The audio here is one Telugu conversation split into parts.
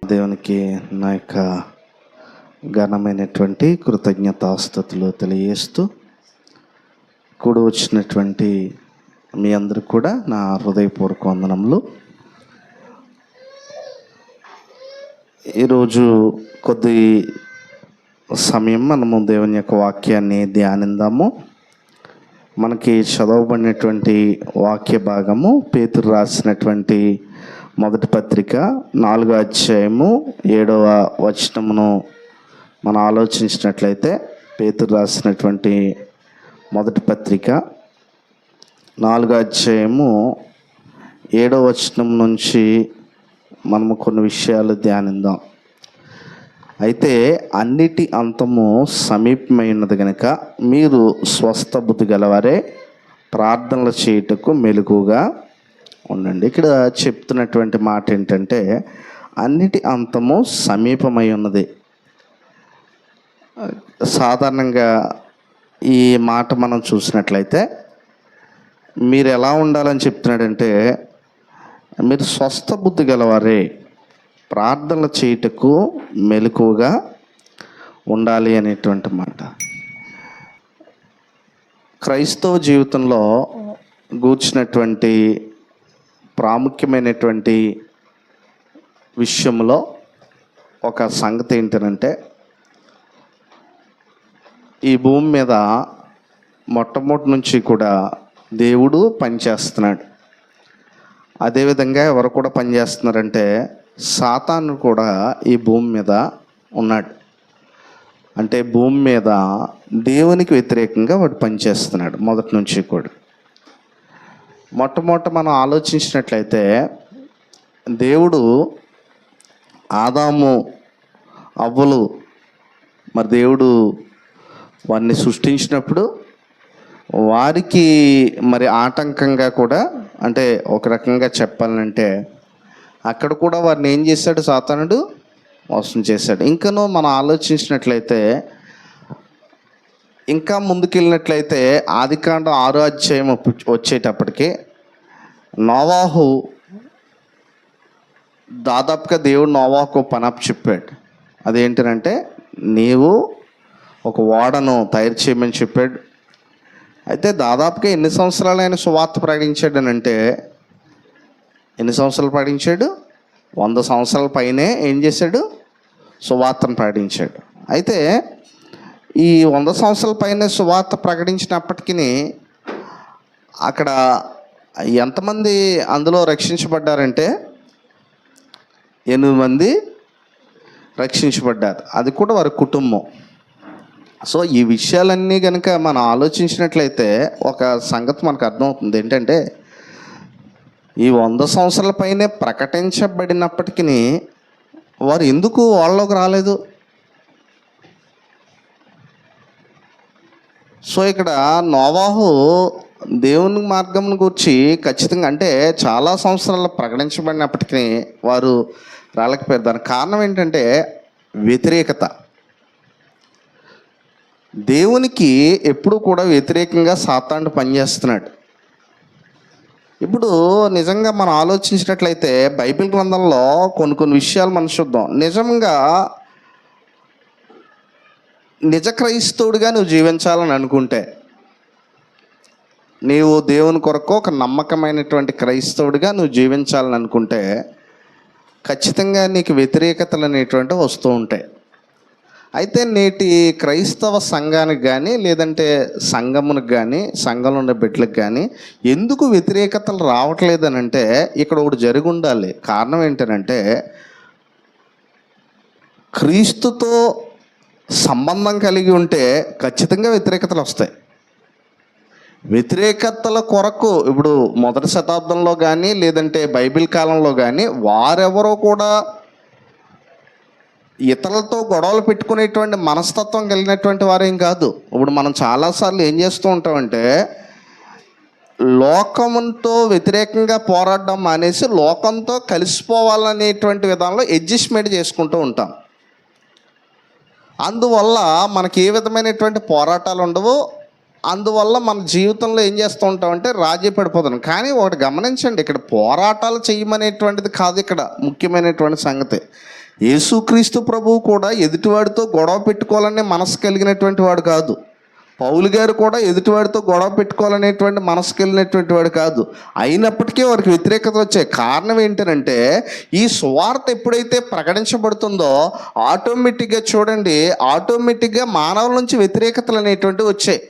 దేవునికి నా యొక్క ఘనమైనటువంటి కృతజ్ఞతాస్తుతులు తెలియజేస్తూ కూడి వచ్చినటువంటి మీ అందరికి కూడా నా హృదయపూర్వక వందనములు. ఈరోజు కొద్ది సమయం మనము దేవుని యొక్క వాక్యాన్ని ధ్యానిద్దాము. మనకి చదవబడినటువంటి వాక్య భాగము పేతురు రాసినటువంటి మొదటి పత్రిక 4వ అధ్యాయము 7వ వచనమును మనం ఆలోచించినట్లయితే, పేతురు రాసినటువంటి మొదటి పత్రిక 4వ అధ్యాయము 7వ వచనం నుంచి మనము కొన్ని విషయాలు ధ్యానిద్దాం. అయితే అన్నిటి అంతము సమీపమైనది కనుక మీరు స్వస్థ బుద్ధి గలవారే ప్రార్థనలు చేయుటకు మెలకుగా ఉండండి. ఇక్కడ చెప్తున్నటువంటి మాట ఏంటంటే, అన్నిటి అంతము సమీపమై ఉన్నది. సాధారణంగా ఈ మాట మనం చూసినట్లయితే మీరు ఎలా ఉండాలని చెప్తున్నాడంటే, మీరు స్వస్థ బుద్ధి గలవారే ప్రార్థనలు చేయుటకు మెలకువగా ఉండాలి అనేటువంటి మాట. క్రైస్తవ జీవితంలో గూర్చినటువంటి ప్రాముఖ్యమైనటువంటి విషయంలో ఒక సంగతి ఏంటంటే, ఈ భూమి మీద మొట్టమొదటి నుంచి కూడా దేవుడు పనిచేస్తున్నాడు. అదేవిధంగా ఎవరు కూడా పనిచేస్తున్నారంటే, సాతాను కూడా ఈ భూమి మీద ఉన్నాడు. అంటే భూమి మీద దేవునికి వ్యతిరేకంగా వాడు పనిచేస్తున్నాడు మొదటి నుంచి కూడా. మొట్టమొదట మనం ఆలోచించినట్లయితే, దేవుడు ఆదాము అవ్వలు మరి దేవుడు వారిని సృష్టించినప్పుడు వారికి మరి ఆటంకంగా కూడా, అంటే ఒక రకంగా చెప్పాలంటే అక్కడ కూడా వారిని ఏం చేశాడు? సాతానుడు మోసం చేశాడు. ఇంకనూ మనం ఆలోచించినట్లయితే, ఇంకా ముందుకెళ్ళినట్లయితే ఆదికాండం 6వ అధ్యాయం వచ్చేటప్పటికి నోవాహు దాదాపుగా దేవుడు నోవాహుకు పనప్ చెప్పాడు. అదేంటంటే, నీవు ఒక ఓడను తయారు చేయమని చెప్పాడు. అయితే దాదాపుగా ఎన్ని సంవత్సరాలు ఆయన సువార్త ప్రకటించాడు అని అంటే, ఎన్ని సంవత్సరాలు ప్రకటించాడు? 100 సంవత్సరాల పైనే ఏం చేశాడు? సువార్తను ప్రకటించాడు. అయితే ఈ 100 సంవత్సరాల పైన సువార్త ప్రకటించినప్పటికీ అక్కడ ఎంతమంది అందులో రక్షించబడ్డారంటే 8 మంది రక్షించబడ్డారు. అది కూడా వారి కుటుంబం. సో ఈ విషయాలన్నీ కనుక మనం ఆలోచించినట్లయితే ఒక సంగతి మనకు అర్థమవుతుంది. ఏంటంటే, ఈ 100 సంవత్సరాల పైనే ప్రకటించబడినప్పటికీ వారు ఎందుకు వాళ్ళలోకి రాలేదు? సో ఇక్కడ నోవాహు దేవుని మార్గం గురించి ఖచ్చితంగా, అంటే చాలా సంవత్సరాలు ప్రకటించబడినప్పటికీ వారు రాలేకపోయారు. దానికి కారణం ఏంటంటే వ్యతిరేకత. దేవునికి ఎప్పుడు కూడా వ్యతిరేకంగా సాతాను పనిచేస్తున్నాడు. ఇప్పుడు నిజంగా మనం ఆలోచించినట్లయితే బైబిల్ గ్రంథంలో కొన్ని విషయాలు మనం చూద్దాం. నిజంగా నిజ క్రైస్తవుడిగా నువ్వు జీవించాలని అనుకుంటే, నీవు దేవుని కొరకు ఒక నమ్మకమైనటువంటి క్రైస్తవుడిగా నువ్వు జీవించాలని అనుకుంటే ఖచ్చితంగా నీకు వ్యతిరేకతలు అనేటువంటివి వస్తూ ఉంటాయి. అయితే నేటి క్రైస్తవ సంఘానికి కానీ, లేదంటే సంఘమునికి కానీ, సంఘంలో ఉన్న బిడ్డలకు కానీ ఎందుకు వ్యతిరేకతలు రావట్లేదని అంటే, ఇక్కడ ఒకటి జరిగి ఉండాలి. కారణం ఏంటంటే, క్రీస్తుతో సంబంధం కలిగి ఉంటే ఖచ్చితంగా వ్యతిరేకతలు వస్తాయి. వ్యతిరేకతల కొరకు ఇప్పుడు మొదటి శతాబ్దంలో కానీ, లేదంటే బైబిల్ కాలంలో కానీ వారెవరో కూడా ఇతరులతో గొడవలు పెట్టుకునేటువంటి మనస్తత్వం కలిగినటువంటి వారేం కాదు. ఇప్పుడు మనం చాలాసార్లు ఏం చేస్తూ ఉంటామంటే, లోకంతో వ్యతిరేకంగా పోరాడడం మానేసి లోకంతో కలిసిపోవాలనేటువంటి విధానంలో అడ్జస్ట్మెంట్ చేసుకుంటూ ఉంటాం. అందువల్ల మనకి ఏ విధమైనటువంటి పోరాటాలు ఉండవు, అందువల్ల మన జీవితంలో ఏం చేస్తూ ఉంటామంటే రాజీ పడిపోతున్నాం. కానీ ఒకటి గమనించండి, ఇక్కడ పోరాటాలు చేయమనేటువంటిది కాదు ఇక్కడ ముఖ్యమైనటువంటి సంగతి. యేసుక్రీస్తు ప్రభువు కూడా ఎదుటివాడితో గొడవ పెట్టుకోవాలనే మనసు కలిగినటువంటి వాడు కాదు. పౌలు గారు కూడా ఎదుటివాడితో గొడవ పెట్టుకోవాలనేటువంటి మనసు కలిగినటువంటి వాడు కాదు. అయినప్పటికీ వారికి వ్యతిరేకత వచ్చే కారణం ఏంటంటే, ఈ సువార్త ఎప్పుడైతే ప్రకటించబడుతుందో ఆటోమేటిక్గా మానవుల నుంచి వ్యతిరేకతలు అనేటువంటివి వచ్చాయి.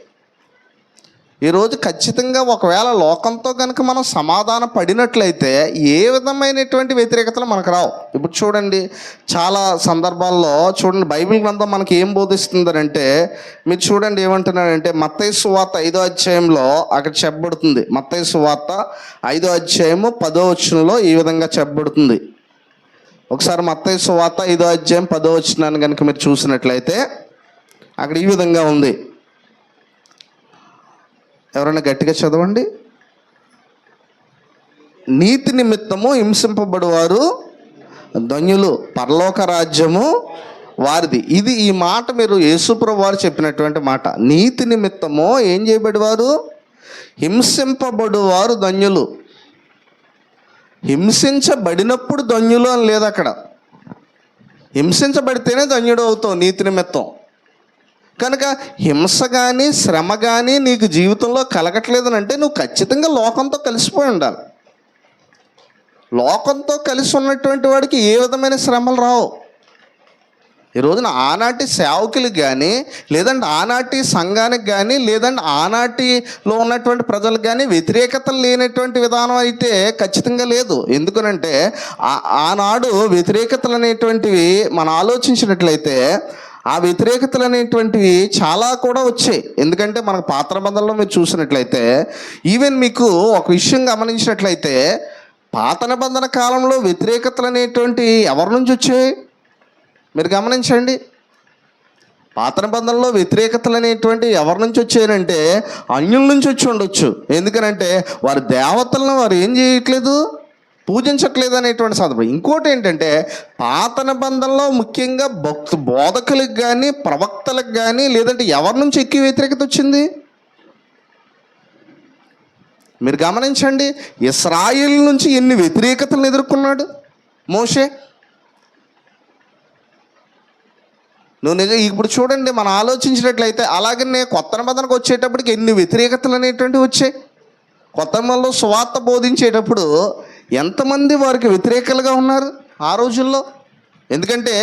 ఈరోజు ఖచ్చితంగా ఒకవేళ లోకంతో కనుక మనం సమాధాన పడినట్లయితే ఏ విధమైనటువంటి వ్యతిరేకతలు మనకు రావు. ఇప్పుడు చూడండి, చాలా సందర్భాల్లో చూడండి, బైబిల్ గ్రంథం మనకి ఏం బోధిస్తుందనంటే, మీరు చూడండి ఏమంటున్నాడంటే, మత్తయి సువార్త 5వ అధ్యాయంలో అక్కడ చెప్పబడుతుంది. మత్తయి సువార్త 5వ అధ్యాయము 10వ వచనంలో ఈ విధంగా చెప్పబడుతుంది. ఒకసారి మత్తయి సువార్త 5వ అధ్యాయం 10వ వచనాన్ని కనుక మీరు చూసినట్లయితే అక్కడ ఈ విధంగా ఉంది. ఎవరైనా గట్టిగా చదవండి. నీతి నిమిత్తము హింసింపబడువారు ధన్యులు, పరలోక రాజ్యము వారిది. ఈ మాట మీరు యేసుప్రభువు వారు చెప్పినటువంటి మాట. నీతి నిమిత్తము ఏం చేయబడివారు? హింసింపబడువారు ధన్యులు. హింసించబడినప్పుడు ధన్యులు అని లేదు అక్కడ. హింసించబడితేనే ధన్యుడు అవుతావు నీతి నిమిత్తం. కనుక హింస కానీ శ్రమ కానీ నీకు జీవితంలో కలగట్లేదు అంటే నువ్వు ఖచ్చితంగా లోకంతో కలిసిపోయి ఉండాలి. లోకంతో కలిసి ఉన్నటువంటి వాడికి ఏ విధమైన శ్రమలు రావు. ఈ రోజున ఆనాటి సేవకులకు కానీ, లేదంటే ఆనాటి సంఘానికి కానీ, లేదంటే ఆనాటిలో ఉన్నటువంటి ప్రజలకు కానీ వ్యతిరేకతలు లేనటువంటి విధానం అయితే ఖచ్చితంగా లేదు. ఎందుకనంటే ఆనాడు వ్యతిరేకతలు అనేటువంటివి మనం ఆలోచించినట్లయితే ఆ వ్యతిరేకతలు అనేటువంటివి చాలా కూడా వచ్చాయి. ఎందుకంటే మనకు పాత నిబంధనలో మీరు చూసినట్లయితే, ఈవెన్ మీకు ఒక విషయం గమనించినట్లయితే, పాత నిబంధన కాలంలో వ్యతిరేకతలు అనేటువంటి ఎవరి నుంచి వచ్చాయి మీరు గమనించండి. పాత నిబంధనలో వ్యతిరేకతలు అనేటువంటి ఎవరి నుంచి వచ్చాయంటే అన్యుల నుంచి వచ్చి ఉండొచ్చు. ఎందుకనంటే వారి దేవతలను వారు ఏం చేయట్లేదు, పూజించట్లేదు అనేటువంటి సందర్భం. ఇంకోటి ఏంటంటే, పాత నిబంధనలో ముఖ్యంగా బోధకులకు కానీ ప్రవక్తలకు కానీ, లేదంటే ఎవరి నుంచి ఎక్కువ వ్యతిరేకత వచ్చింది మీరు గమనించండి. ఇశ్రాయేల్ నుంచి ఎన్ని వ్యతిరేకతలను ఎదుర్కొన్నాడు మోషే. ఇప్పుడు చూడండి, మనం ఆలోచించినట్లయితే అలాగనే కొత్త నిబంధనకు వచ్చేటప్పటికి ఎన్ని వ్యతిరేకతలు అనేటువంటివి వచ్చాయి. కొత్త నిబంధనలో సువార్త బోధించేటప్పుడు ఎంతమంది వారికి వ్యతిరేకలుగా ఉన్నారు ఆ రోజుల్లో. ఎందుకంటే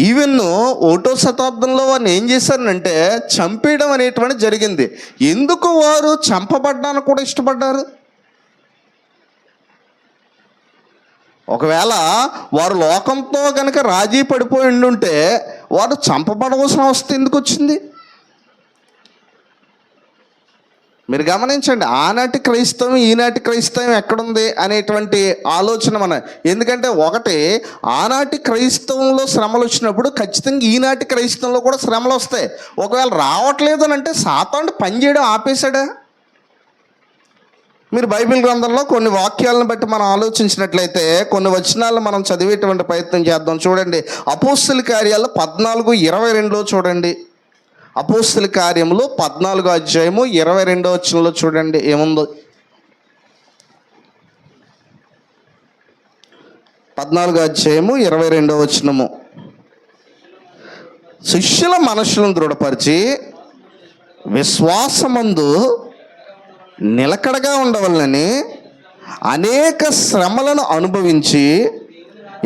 ఈవెన్ 1వ శతాబ్దంలో వారిని ఏం చేశారంటే చంపేయడం అనేటువంటి జరిగింది. ఎందుకు వారు చంపబడ్డానికి కూడా ఇష్టపడ్డారు? ఒకవేళ వారు లోకంతో కనుక రాజీ పడిపోయి ఉండుంటే వారు చంపబడవలసిన అవస్థ ఎందుకు వచ్చింది మీరు గమనించండి. ఆనాటి క్రైస్తవం ఈనాటి క్రైస్తవం ఎక్కడుంది అనేటువంటి ఆలోచన ఎందుకంటే ఒకటి, ఆనాటి క్రైస్తవంలో శ్రమలు వచ్చినప్పుడు ఖచ్చితంగా ఈనాటి క్రైస్తవంలో కూడా శ్రమలు వస్తాయి. ఒకవేళ రావట్లేదు అని అంటే సాతానుడు పనిచేయడం ఆపేశాడా? మీరు బైబిల్ గ్రంథంలో కొన్ని వాక్యాలను బట్టి మనం ఆలోచించినట్లయితే కొన్ని వచనాలను మనం చదివేటువంటి ప్రయత్నం చేద్దాం. చూడండి, అపోస్తల కార్యాలు 14:22 చూడండి. అపోస్తల కార్యములు 14వ అధ్యాయము 22వ వచనంలో చూడండి ఏముందో. 14వ అధ్యాయము 22వ వచనము. శిష్యుల మనస్సులను దృఢపరిచి విశ్వాసమందు నిలకడగా ఉండవలనని అనేక శ్రమలను అనుభవించి,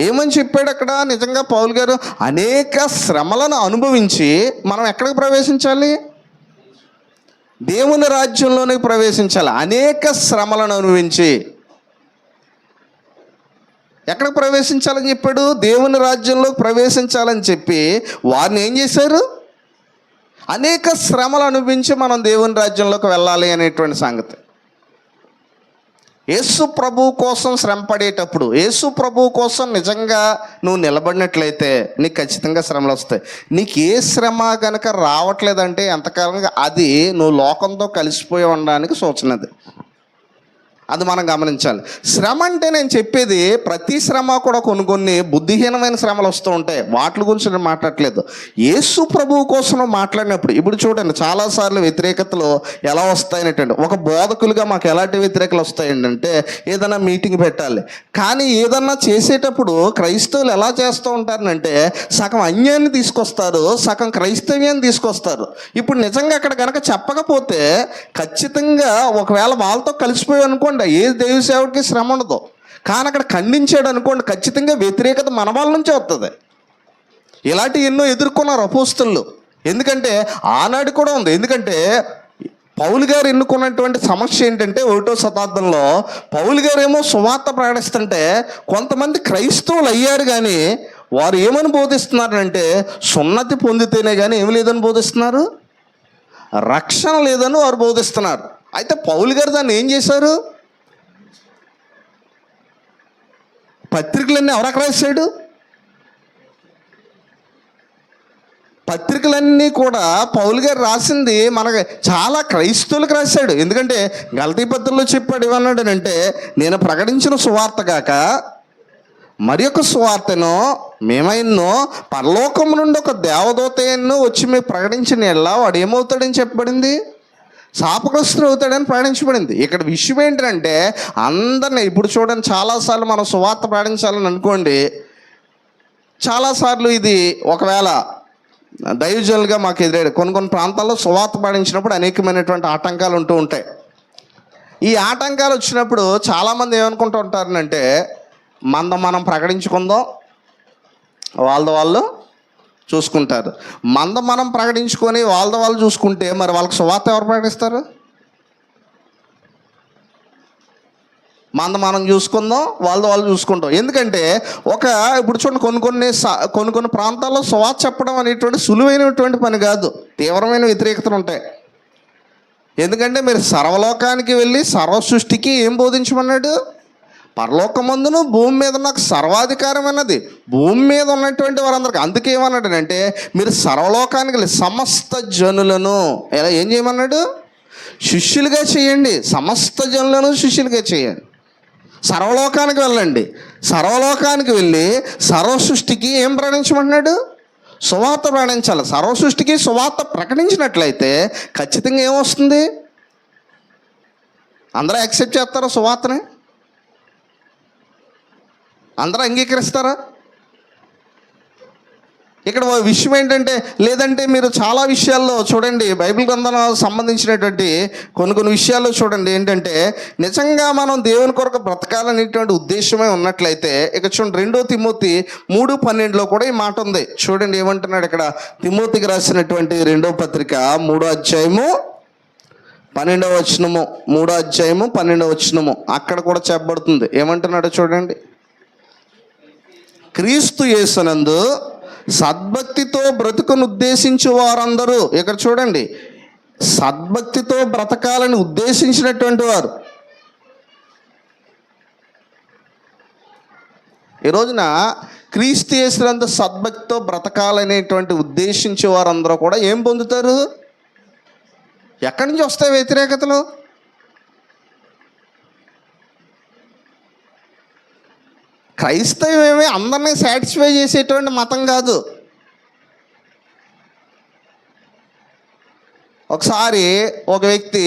ఏమని చెప్పాడు అక్కడ? నిజంగా పౌలు గారు అనేక శ్రమలను అనుభవించి మనం ఎక్కడికి ప్రవేశించాలి? దేవుని రాజ్యంలోనికి ప్రవేశించాలి. అనేక శ్రమలను అనుభవించి ఎక్కడికి ప్రవేశించాలని చెప్పాడు? దేవుని రాజ్యంలోకి ప్రవేశించాలని చెప్పి వారిని ఏం చేశారు? అనేక శ్రమలు అనుభవించి మనం దేవుని రాజ్యంలోకి వెళ్ళాలి అనేటువంటి సంగతి. యేసు ప్రభువు కోసం శ్రమ పడేటప్పుడు, యేసు ప్రభువు కోసం నిజంగా నువ్వు నిలబడినట్లయితే నీకు ఖచ్చితంగా శ్రమలు వస్తాయి. నీకు ఏ శ్రమ కనుక రావట్లేదంటే ఎంతకాలంగా అది నువ్వు లోకంతో కలిసిపోయి ఉండడానికి సూచనది. అది మనం గమనించాలి. శ్రమ అంటే నేను చెప్పేది ప్రతి శ్రమ కూడా కొన్ని బుద్ధిహీనమైన శ్రమలు వస్తూ ఉంటాయి. వాటి గురించి నేను మాట్లాడట్లేదు. యేసు ప్రభువు కోసం మాట్లాడినప్పుడు ఇప్పుడు చూడండి, చాలాసార్లు వ్యతిరేకతలు ఎలా వస్తాయనేటండి, ఒక బోధకులుగా మాకు ఎలాంటి వ్యతిరేకలు వస్తాయంటే ఏదైనా మీటింగ్ పెట్టాలి, కానీ ఏదన్నా చేసేటప్పుడు క్రైస్తవులు ఎలా చేస్తూ ఉంటారనంటే సగం అన్యాన్ని తీసుకొస్తారు, సగం క్రైస్తవ్యాన్ని తీసుకొస్తారు. ఇప్పుడు నిజంగా అక్కడ కనుక చెప్పకపోతే ఖచ్చితంగా ఒకవేళ వాళ్ళతో కలిసిపోయి అనుకోండి ఏ దైవ సేవకుడికి శ్రమ ఉండదు. కానీ అక్కడ ఖండించాడు అనుకోండి, ఖచ్చితంగా వ్యతిరేకత మన వాళ్ళ నుంచే వస్తుంది. ఇలాంటి ఎన్నో ఎదుర్కొన్నారు అపోస్తలులు. ఎందుకంటే ఆనాడు కూడా ఉంది. ఎందుకంటే పౌలు గారు ఎన్నుకున్నటువంటి సమస్య ఏంటంటే 1వ శతాబ్దంలో పౌలు గారు ఏమో సువార్త ప్రకటిస్తుంటే కొంతమంది క్రైస్తవులు అయ్యారు, కానీ వారు ఏమని బోధిస్తున్నారంటే సున్నతి పొందితేనే కానీ ఏమి లేదని బోధిస్తున్నారు, రక్షణ లేదని వారు బోధిస్తున్నారు. అయితే పౌలు గారు దాన్ని ఏం చేశారు, పత్రికలన్నీ ఎవరికి రాశాడు, పత్రికలన్నీ కూడా పౌలు గారు రాసింది మనకి చాలా క్రైస్తవులకు రాశాడు. ఎందుకంటే గలతీ పత్రికలో చెప్పాడు ఏమన్నాడనంటే, నేను ప్రకటించిన సువార్త కాక మరి ఒక సువార్తను మేమైన్నో పరలోకం నుండి ఒక దేవదూత ఎన్నో వచ్చి మేము ప్రకటించిన ఎలా వాడు ఏమవుతాడని చెప్పబడింది, శాపగ్రస్తుడు అవుతాడని ప్రకటించబడింది. ఇక్కడ విషయం ఏంటంటే అందరినీ ఇప్పుడు చూడండి, చాలాసార్లు మనం సువార్త ప్రకటించాలని అనుకోండి, చాలాసార్లు ఇది ఒకవేళ దైవజనులుగా మాకు ఎదురాడు కొన్ని ప్రాంతాల్లో సువార్త ప్రకటించినప్పుడు అనేకమైనటువంటి ఆటంకాలు ఉంటూ ఉంటాయి. ఈ ఆటంకాలు వచ్చినప్పుడు చాలామంది ఏమనుకుంటూ ఉంటారనంటే మనం ప్రకటించుకుందాం, వాళ్ళు చూసుకుంటారు. మనం ప్రకటించుకొని వాళ్ళు చూసుకుంటే మరి వాళ్ళకి సువార్త ఎవరు ప్రకటిస్తారు? మనం చూసుకుందాం, వాళ్ళు చూసుకుంటాం. ఎందుకంటే ఇప్పుడు చూడండి, కొన్ని ప్రాంతాల్లో సువార్త చెప్పడం అనేటువంటి సులువైనటువంటి పని కాదు, తీవ్రమైన వ్యతిరేకతలు ఉంటాయి. ఎందుకంటే మీరు సర్వలోకానికి వెళ్ళి సర్వ సృష్టికి ఏం బోధించమన్నాడు, పరలోకమందును భూమి మీద నాకు సర్వాధికారం అన్నది, భూమి మీద ఉన్నటువంటి వారందరికీ. అందుకే ఏమన్నాడు అంటే మీరు సర్వలోకానికి వెళ్ళి సమస్త జనులను ఎలా ఏం చేయమన్నాడు, శిష్యులుగా చేయండి, సమస్త జనులను శిష్యులుగా చేయండి, సర్వలోకానికి వెళ్ళండి. సర్వలోకానికి వెళ్ళి సర్వ సృష్టికి ఏం ప్రకటించమన్నాడు, సువార్త ప్రకటించాలి. సర్వ సృష్టికి సువార్త ప్రకటించినట్లయితే ఖచ్చితంగా ఏమొస్తుంది, అందరూ యాక్సెప్ట్ చేస్తారా, సువార్తని అందరూ అంగీకరిస్తారా? ఇక్కడ విషయం ఏంటంటే, లేదంటే మీరు చాలా విషయాల్లో చూడండి, బైబిల్ గ్రంథాలకు సంబంధించినటువంటి కొన్ని విషయాల్లో చూడండి ఏంటంటే, నిజంగా మనం దేవుని కొరకు బ్రతకాలనేటువంటి ఉద్దేశమే ఉన్నట్లయితే ఇక చూడండి 2 తిమోతి 3:12 కూడా ఈ మాట ఉంది. చూడండి ఏమంటున్నాడు ఇక్కడ, తిమోతికి రాసినటువంటి 2వ పత్రిక 3వ అధ్యాయము 12వ వచనము, 3వ అధ్యాయము 12వ వచనము అక్కడ కూడా చెప్పబడుతుంది. ఏమంటున్నాడో చూడండి, క్రీస్తు యేసునందు సద్భక్తితో బ్రతుకును ఉద్దేశించు వారందరూ, ఇక్కడ చూడండి సద్భక్తితో బ్రతకాలని ఉద్దేశించినటువంటి వారు. ఈ రోజున క్రీస్తు యేసునందు సద్భక్తితో బ్రతకాలనేటువంటి ఉద్దేశించే వారందరూ కూడా ఏం పొందుతారు, ఎక్కడి నుంచి వస్తాయి వ్యతిరేకతలు? క్రైస్తవమే అందరినీ సాటిస్ఫై చేసేటువంటి మతం కాదు. ఒకసారి ఒక వ్యక్తి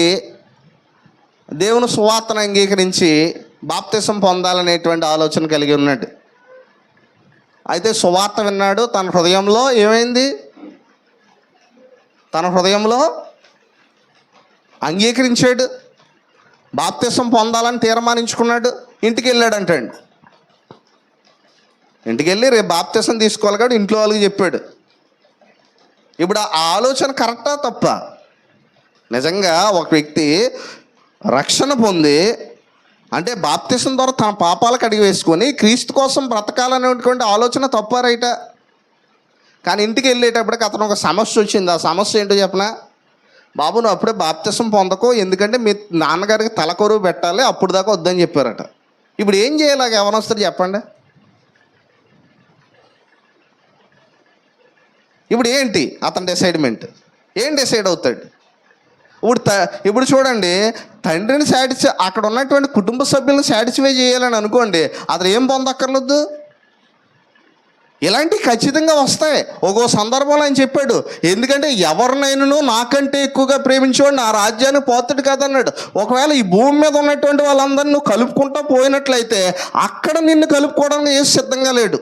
దేవుని సువార్తను అంగీకరించి బాప్తిసం పొందాలనేటువంటి ఆలోచన కలిగి ఉన్నాడు. అయితే సువార్త విన్నాడు, తన హృదయంలో ఏమైంది, తన హృదయంలో అంగీకరించాడు, బాప్తిసం పొందాలని తీర్మానించుకున్నాడు. ఇంటికి వెళ్ళాడంటండి. ఇంటికి వెళ్ళి రేపు బాప్తిసం తీసుకోవాలి కాబట్టి ఇంట్లో వాళ్ళకి చెప్పాడు. ఇప్పుడు ఆ ఆలోచన కరెక్టా తప్ప? నిజంగా ఒక వ్యక్తి రక్షణ పొంది అంటే బాప్తిసం ద్వారా తన పాపాలకు అడిగి వేసుకొని క్రీస్తు కోసం బ్రతకాలనేటువంటి ఆలోచన తప్ప రైటా? కానీ ఇంటికి వెళ్ళేటప్పటికి అతను ఒక సమస్య వచ్చింది. ఆ సమస్య ఏంటో చెప్పనా, బాబు నువ్వు అప్పుడే బాప్తిసం పొందకో, ఎందుకంటే మీ నాన్నగారికి తలకొరువు పెట్టాలి, అప్పుడు దాకా వద్దని చెప్పారట. ఇప్పుడు ఏం చేయాలి యవ్వనస్తుడు చెప్పండి? ఇప్పుడు ఏంటి అతని డిసైడ్మెంట్, ఏం డిసైడ్ అవుతాడు? ఇప్పుడు చూడండి, తండ్రిని అక్కడ ఉన్నటువంటి కుటుంబ సభ్యులను సాటిస్ఫై చేయాలని అనుకోండి, అతను ఏం పొందక్కర్లేదు. ఇలాంటివి ఖచ్చితంగా వస్తాయి. ఒక్కో సందర్భంలో ఆయన చెప్పాడు, ఎందుకంటే ఎవరినైనా నాకంటే ఎక్కువగా ప్రేమించేవాడు నా రాజ్యాన్ని పోతాడు కదన్నాడు. ఒకవేళ ఈ భూమి మీద ఉన్నటువంటి వాళ్ళందరినీ నువ్వు కలుపుకుంటూ పోయినట్లయితే అక్కడ నిన్ను కలుపుకోవడానికి ఏం సిద్ధంగా లేడు.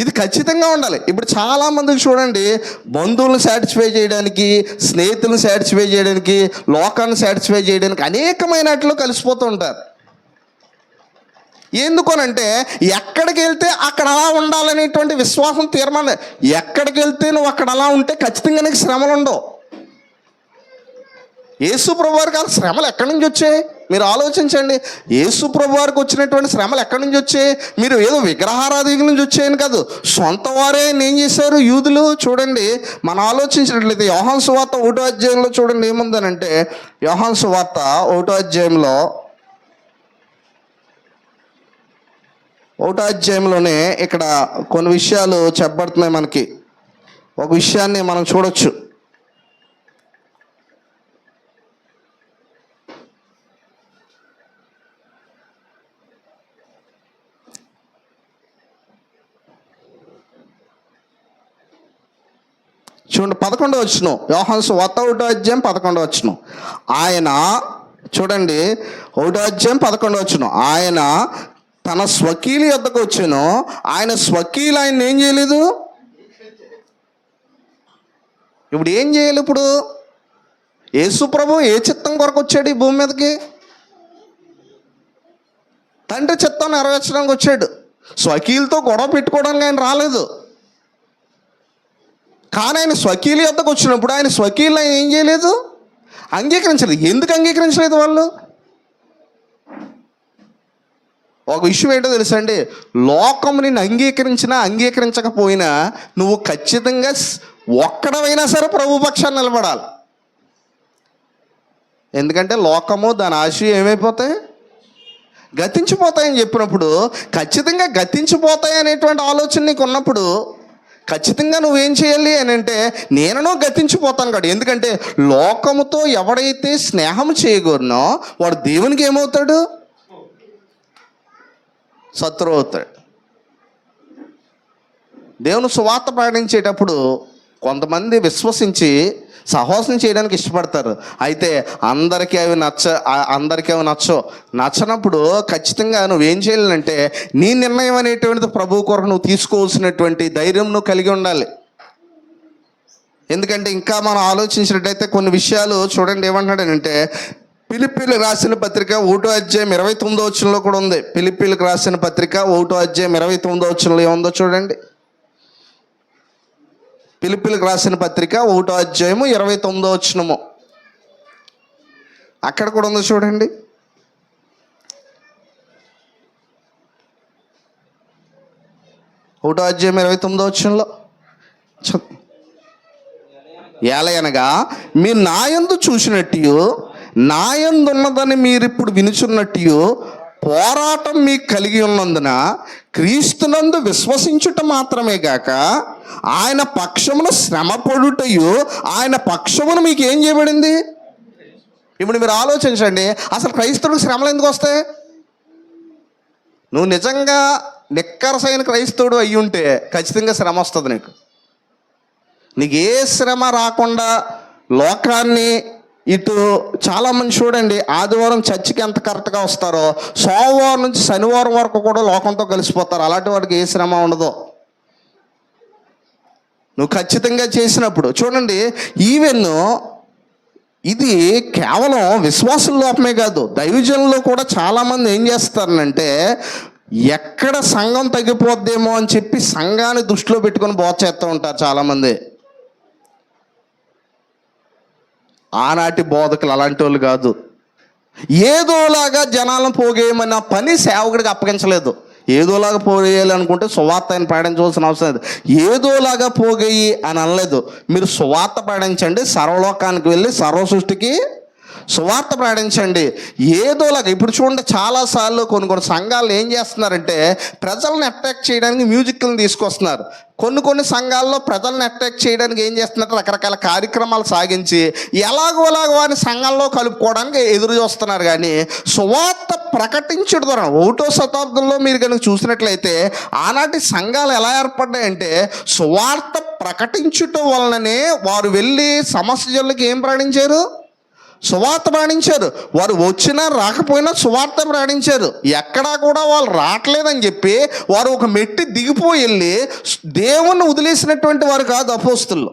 ఇది ఖచ్చితంగా ఉండాలి. ఇప్పుడు చాలామందికి చూడండి, బంధువులను సాటిస్ఫై చేయడానికి, స్నేహితులను సాటిస్ఫై చేయడానికి, లోకాన్ని సాటిస్ఫై చేయడానికి అనేకమైనట్లు కలిసిపోతూ ఉంటారు. ఎందుకనంటే ఎక్కడికి వెళ్తే అక్కడ అలా ఉండాలనేటువంటి విశ్వాసం తీర్మానం. ఎక్కడికి వెళ్తే నువ్వు అక్కడ అలా ఉంటే ఖచ్చితంగా నీకు శ్రమలు ఉండవు. యేసు ప్రభు వారికి ఆ శ్రమలు ఎక్కడి నుంచి వచ్చాయి మీరు ఆలోచించండి. యేసు ప్రభు వారికి వచ్చినటువంటి శ్రమలు ఎక్కడి నుంచి వచ్చాయి? మీరు ఏదో విగ్రహారాధికుల నుంచి వచ్చాయని కాదు, సొంత వారే ఏం చేశారు యూదులు. చూడండి, మనం ఆలోచించినట్లయితే యోహాను సువార్త 1వ అధ్యాయంలో చూడండి ఏముందనంటే, యోహాను సువార్త 1వ అధ్యాయంలో 1వ అధ్యాయంలోనే ఇక్కడ కొన్ని విషయాలు చెప్పబడుతున్నాయి మనకి. ఒక విషయాన్ని మనం చూడొచ్చు. చూడండి 11వ వచనం, యోహాను సువార్త 1వ అధ్యాయం 11వ వచనం. ఆయన చూడండి 1వ అధ్యాయం 11వ వచనం, ఆయన తన స్వకీలు యొద్దకు వచ్చాను, ఆయన స్వకీలు ఆయన ఏం చేయలేదు. ఇప్పుడు ఏం చేయాలి? ఇప్పుడు యేసు ప్రభు ఏ చిత్తం కొరకు వచ్చాడు ఈ భూమి మీదకి? తండ్రి చిత్తం నెరవేర్చడానికి వచ్చాడు. స్వకీలతో గొడవ పెట్టుకోవడానికి ఆయన రాలేదు. కానీ ఆయన స్వకీలు యొద్దకు వచ్చినప్పుడు ఆయన స్వకీలు ఆయన ఏం చేయలేదు, అంగీకరించలేదు. ఎందుకు అంగీకరించలేదు వాళ్ళు? ఒక విషయం ఏంటో తెలుసా అండి, లోకం నిన్ను అంగీకరించినా అంగీకరించకపోయినా నువ్వు ఖచ్చితంగా ఒక్కడమైనా సరే ప్రభు పక్షాన్ని నిలబడాలి. ఎందుకంటే లోకము దాని ఆశ ఏమైపోతాయి, గతించిపోతాయని చెప్పినప్పుడు ఖచ్చితంగా గతించిపోతాయి అనేటువంటి ఆలోచన నీకు ఉన్నప్పుడు ఖచ్చితంగా నువ్వేం చేయాలి అని అంటే, నేను గతించిపోతాను కాదు. ఎందుకంటే లోకముతో ఎవడైతే స్నేహం చేయకూడనో వాడు దేవునికి ఏమవుతాడు, శత్రువు అవుతాడు. దేవుని సువార్త ప్రకటించేటప్పుడు కొంతమంది విశ్వసించి సహవాసం చేయడానికి ఇష్టపడతారు. అయితే అందరికీ అవి నచ్చనప్పుడు ఖచ్చితంగా నువ్వేం చేయాలంటే, నీ నిర్ణయం అనేటువంటిది ప్రభు కొరకు నువ్వు తీసుకోవాల్సినటువంటి ధైర్యం నువ్వు కలిగి ఉండాలి. ఎందుకంటే ఇంకా మనం ఆలోచించినట్టయితే కొన్ని విషయాలు చూడండి. ఏమంటాడంటే, ఫిలిప్పీలకు రాసిన పత్రిక 1వ అధ్యాయం 29వ వచనంలో కూడా ఉంది. ఫిలిప్పీలకు రాసిన పత్రిక 1వ అధ్యాయం 29వ వచనంలో ఏముందో చూడండి. ఫిలిప్పీలకు రాసిన పత్రిక 1వ అధ్యాయము 29వ వచనము అక్కడ కూడా ఉందో చూడండి. ఒకటో అధ్యాయం 29వ వచనంలో, ఏలయనగా మీరు నాయందు చూసినట్టు నాయందున్నదని మీరు ఇప్పుడు వినుచున్నట్టు పోరాటం మీకు కలిగి ఉన్నందున క్రీస్తునందు విశ్వసించుట మాత్రమే గాక ఆయన పక్షమును శ్రమపడుటయు ఆయన పక్షమును మీకు ఏం చేయబడింది. ఇప్పుడు మీరు ఆలోచించండి, అసలు క్రైస్తవుడికి శ్రమలు ఎందుకు వస్తాయి? నువ్వు నిజంగా నిక్కరసైన క్రైస్తవుడు అయ్యి ఉంటే ఖచ్చితంగా శ్రమ వస్తుంది నీకు ఏ శ్రమ రాకుండా లోకాన్ని ఇటు చాలామంది చూడండి, ఆదివారం చర్చికి ఎంత కరెక్ట్గా వస్తారో సోమవారం నుంచి శనివారం వరకు కూడా లోకంతో కలిసిపోతారు. అలాంటి వాడికి ఏ శ్రమ ఉండదు. నువ్వు ఖచ్చితంగా చేసినప్పుడు చూడండి, ఈవెన్ ఇది కేవలం విశ్వాసుల లోపమే కాదు, దైవజనుల్లో కూడా చాలామంది ఏం చేస్తారనంటే, ఎక్కడ సంఘం తగ్గిపోద్దేమో అని చెప్పి సంఘాన్ని దృష్టిలో పెట్టుకొని బోధ చేస్తూ ఉంటారు చాలామంది. ఆనాటి బోధకులు అలాంటి వాళ్ళు కాదు. ఏదోలాగా జనాలను పోగేయమన్న పని సేవకుడికి అప్పగించలేదు. ఏదోలాగా పోగేయాలనుకుంటే సువార్త ఆయన పాటించవలసిన అవసరం లేదు. ఏదోలాగా పోగేయి అని అనలేదు. మీరు సువార్త పాటించండి, సర్వలోకానికి వెళ్ళి సర్వ సృష్టికి సువార్త ప్రకటించండి. ఏదోలాగా ఇప్పుడు చూడండి, చాలాసార్లు కొన్ని సంఘాలు ఏం చేస్తున్నారంటే ప్రజల్ని అట్రాక్ట్ చేయడానికి మ్యూజిక్ని తీసుకొస్తున్నారు. కొన్ని సంఘాల్లో ప్రజల్ని అట్రాక్ట్ చేయడానికి ఏం చేస్తున్నారు, రకరకాల కార్యక్రమాలు సాగించి ఎలాగోలాగో వారిని సంఘాల్లో కలుపుకోవడానికి ఎదురు చూస్తున్నారు. కానీ సువార్త ప్రకటించడం ద్వారా 1వ శతాబ్దంలో మీరు కనుక చూసినట్లయితే ఆనాటి సంఘాలు ఎలా ఏర్పడ్డాయంటే సువార్త ప్రకటించటం వలననే వారు వెళ్ళి సమస్యలకు ఏం ప్రకటించారు, సువార్త ప్రకటించారు. వారు వచ్చినా రాకపోయినా సువార్త ప్రకటించారు. ఎక్కడా కూడా వాళ్ళు రావట్లేదని చెప్పి వారు ఒక మెట్టి దిగిపోయి వెళ్ళి దేవుణ్ణి వదిలేసినటువంటి వారు కాదు అపోస్తులు.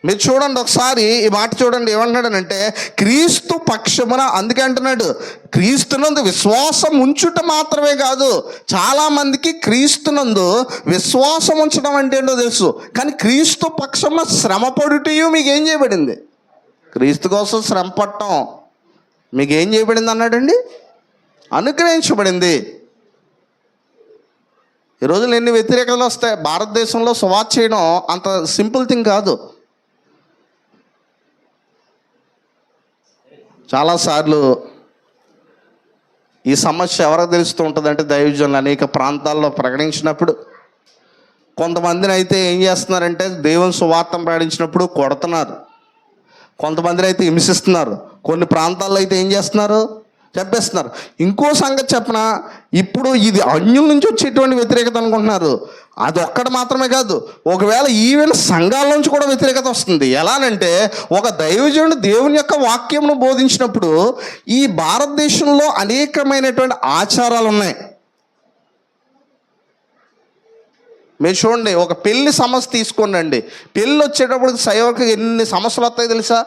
మీరు చూడండి ఒకసారి ఈ మాట చూడండి, ఏమంటున్నాడనంటే క్రీస్తు పక్షమున, అందుకే అంటున్నాడు క్రీస్తునందు విశ్వాసం ఉంచుట మాత్రమే కాదు. చాలామందికి క్రీస్తునందు విశ్వాసం ఉంచడం అంటే ఏంటో తెలుసు, కానీ క్రీస్తు పక్షమున శ్రమపడుటయు మీకు ఏం చేయబడింది, క్రీస్తు కోసం శ్రమ పట్టడం మీకు ఏం చేయబడింది అన్నాడండి, అనుగ్రహించబడింది. ఈ రోజులు ఎన్ని వ్యతిరేకతలు వస్తాయి. భారతదేశంలో సువార్త చేయడం అంత సింపుల్ థింగ్ కాదు. చాలాసార్లు ఈ సమస్య ఎవరికి తెలుస్తూ ఉంటుందంటే దైవజనులు అనేక ప్రాంతాల్లో ప్రకటించినప్పుడు కొంతమందిని అయితే ఏం చేస్తున్నారంటే దేవుని సువార్తను ప్రకటించినప్పుడు కొడుతున్నారు, కొంతమందిని అయితే హింసిస్తున్నారు, కొన్ని ప్రాంతాల్లో అయితే ఏం చేస్తున్నారు, చెప్పేస్తున్నారు. ఇంకో సంగతి చెప్పనా, ఇప్పుడు ఇది అన్యుల నుంచి వచ్చేటువంటి వ్యతిరేకత అనుకుంటున్నారు. అది ఒక్కటి మాత్రమే కాదు, ఒకవేళ ఈవెన్ సంఘాల నుంచి కూడా వ్యతిరేకత వస్తుంది. ఎలానంటే ఒక దైవజనుడు దేవుని యొక్క వాక్యమును బోధించినప్పుడు ఈ భారతదేశంలో అనేకమైనటువంటి ఆచారాలు ఉన్నాయి. మీరు చూడండి, ఒక పెళ్లి సమస్య తీసుకోండి. పెళ్ళి వచ్చేటప్పుడు సేవకు ఎన్ని సమస్యలు వస్తాయి తెలుసా.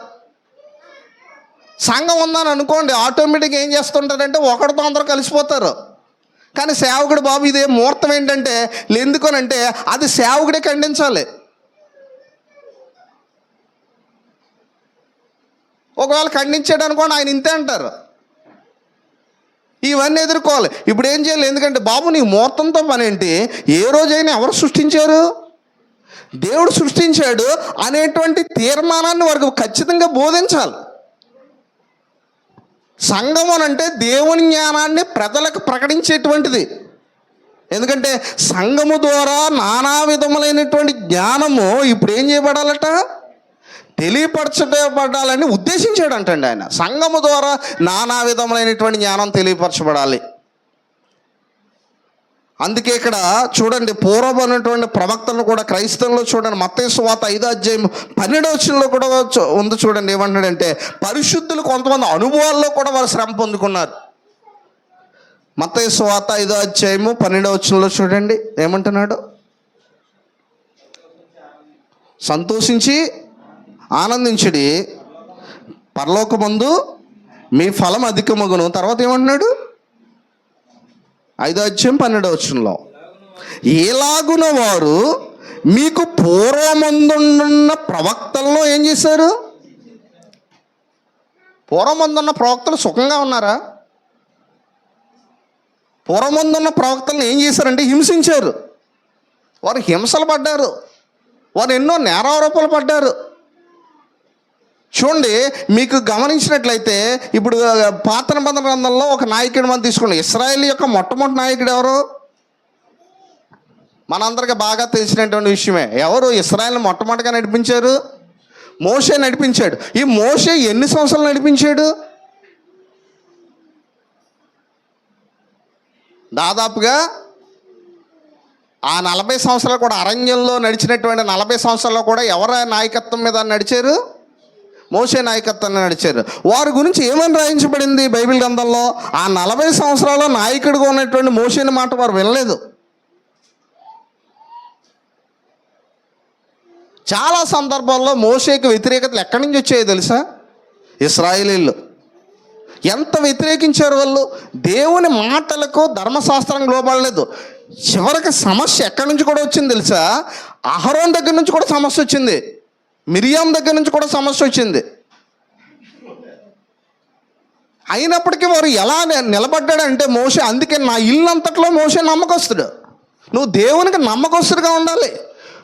సంఘం ఉందని అనుకోండి, ఆటోమేటిక్గా ఏం చేస్తుంటారంటే ఒకరితో అందరూ కలిసిపోతారు. కానీ సేవకుడు బాబు ఇదే ముహూర్తం ఏంటంటే ఎందుకనంటే అది సేవకుడే ఖండించాలి. ఒకవేళ ఖండించాడు అనుకోండి, ఆయన ఇంతే అంటారు. ఇవన్నీ ఎదుర్కోవాలి. ఇప్పుడు ఏం చేయాలి, ఎందుకంటే బాబు నీ ముహూర్తంతో పని ఏంటి, ఏ రోజైనా ఎవరు సృష్టించారు, దేవుడు సృష్టించాడు అనేటువంటి తీర్మానాన్ని వారికి ఖచ్చితంగా బోధించాలి. సంఘం అంటే దేవుని జ్ఞానాన్ని ప్రజలకు ప్రకటించేటువంటిది. ఎందుకంటే సంఘము ద్వారా నానా విధములైనటువంటి జ్ఞానము ఇప్పుడు ఏం చేయబడాలట, తెలియపరచబడాలని ఉద్దేశించాడంటండి ఆయన. సంఘము ద్వారా నానా విధములైనటువంటి జ్ఞానం తెలియపరచబడాలి. అందుకే ఇక్కడ చూడండి, పూర్వమైనటువంటి ప్రవక్తలను కూడా క్రైస్తవంలో చూడండి, మత్తయి సువార్త 5వ అధ్యాయం 12వ వచనంలో కూడా ఉంది. చూడండి ఏమంటున్నాడంటే పరిశుద్ధులు కొంతమంది అనుభవాల్లో కూడా వారు శ్రమ పొందుకున్నారు. మత్తయి సువార్త 5వ అధ్యాయము 12వ వచనంలో చూడండి ఏమంటున్నాడు, సంతోషించి ఆనందించుడి, పరలోకమందు మీ ఫలం అధికమగును. తర్వాత ఏమంటున్నాడు, 5వ అధ్యాయం 12వ వచనంలో, ఎలాగున వారు మీకు పూర్వమందున్న ప్రవక్తలను ఏం చేశారు, పూర్వమందున్న ప్రవక్తలు సుఖంగా ఉన్నారా, పూర్వమందున్న ప్రవక్తలను ఏం చేశారంటే హింసించారు. వారు హింసలు పడ్డారు, వారు ఎన్నో నేరారోపణలు పడ్డారు. చూడండి, మీకు గమనించినట్లయితే ఇప్పుడు పాత నిబంధన గ్రంథంలో ఒక నాయకుడు మనం తీసుకోండి. ఇశ్రాయేల్ యొక్క మొట్టమొదటి నాయకుడు ఎవరు, మనందరికీ బాగా తెలిసినటువంటి విషయమే. ఎవరు ఇశ్రాయేల్ని మొట్టమొదటిగా నడిపించారు, మోషే నడిపించాడు. ఈ మోషే ఎన్ని సంవత్సరాలు నడిపించాడు, దాదాపుగా ఆ 40 సంవత్సరాలు కూడా అరణ్యంలో నడిచినటువంటి 40 సంవత్సరాల్లో కూడా ఎవరి నాయకత్వం మీద నడిచారు, మోషే నాయకత్వాన్ని నడిచారు. వారి గురించి ఏమని రాయించబడింది బైబిల్ గ్రంథంలో, ఆ 40 సంవత్సరాల్లో నాయకుడిగా ఉన్నటువంటి మోషేని మాట వారు వినలేదు. చాలా సందర్భాల్లో మోషేకి వ్యతిరేకతలు ఎక్కడి నుంచి వచ్చాయో తెలుసా, ఇశ్రాయేలీలు ఎంత వ్యతిరేకించారు వాళ్ళు. దేవుని మాటలకు ధర్మశాస్త్రానికి లోబడలేదు. చివరికి సమస్య ఎక్కడి నుంచి కూడా వచ్చింది తెలుసా, అహరోన్ దగ్గర నుంచి కూడా సమస్య వచ్చింది, మిరియాం దగ్గర నుంచి కూడా సమస్య వచ్చింది. అయినప్పటికీ వారు ఎలా నిలబడ్డాడంటే మోషే, అందుకే నా ఇల్లు అంతట్లో మోషే నమ్మకస్తుడు. నువ్వు దేవునికి నమ్మకస్తుడిగా ఉండాలి.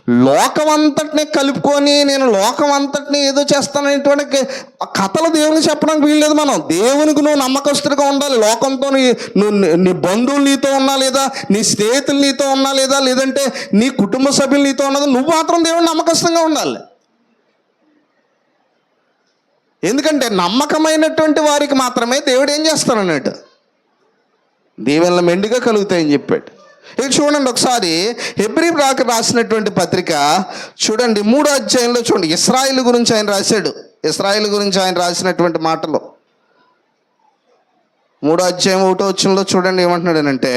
లోకం అంతటిని కలుపుకొని నేను లోకం అంతటిని ఏదో చేస్తాననేటువంటి కథలు దేవునికి చెప్పడానికి వీల్లేదు. మనం దేవునికి నువ్వు నమ్మకస్తుడిగా ఉండాలి. లోకంతో నువ్వు నీ బంధువులు నీతో ఉన్నా లేదా, నీ స్నేహితులు నీతో ఉన్నా లేదా, లేదంటే నీ కుటుంబ సభ్యులు నీతో ఉన్నది, నువ్వు మాత్రం దేవుని నమ్మకస్తుగా ఉండాలి. ఎందుకంటే నమ్మకమైనటువంటి వారికి మాత్రమే దేవుడు ఏం చేస్తానన్నాడు, దీవెనలు మెండుగా కలుగుతాయని చెప్పాడు. ఇక చూడండి ఒకసారి హెబ్రీ రాసినటువంటి పత్రిక చూడండి 3వ అధ్యాయంలో చూడండి. ఇశ్రాయేలు గురించి ఆయన రాశాడు. ఇశ్రాయేలు గురించి ఆయన రాసినటువంటి మాటలు 3వ అధ్యాయం 1వ వచనంలో చూడండి ఏమంటున్నాడు అంటే,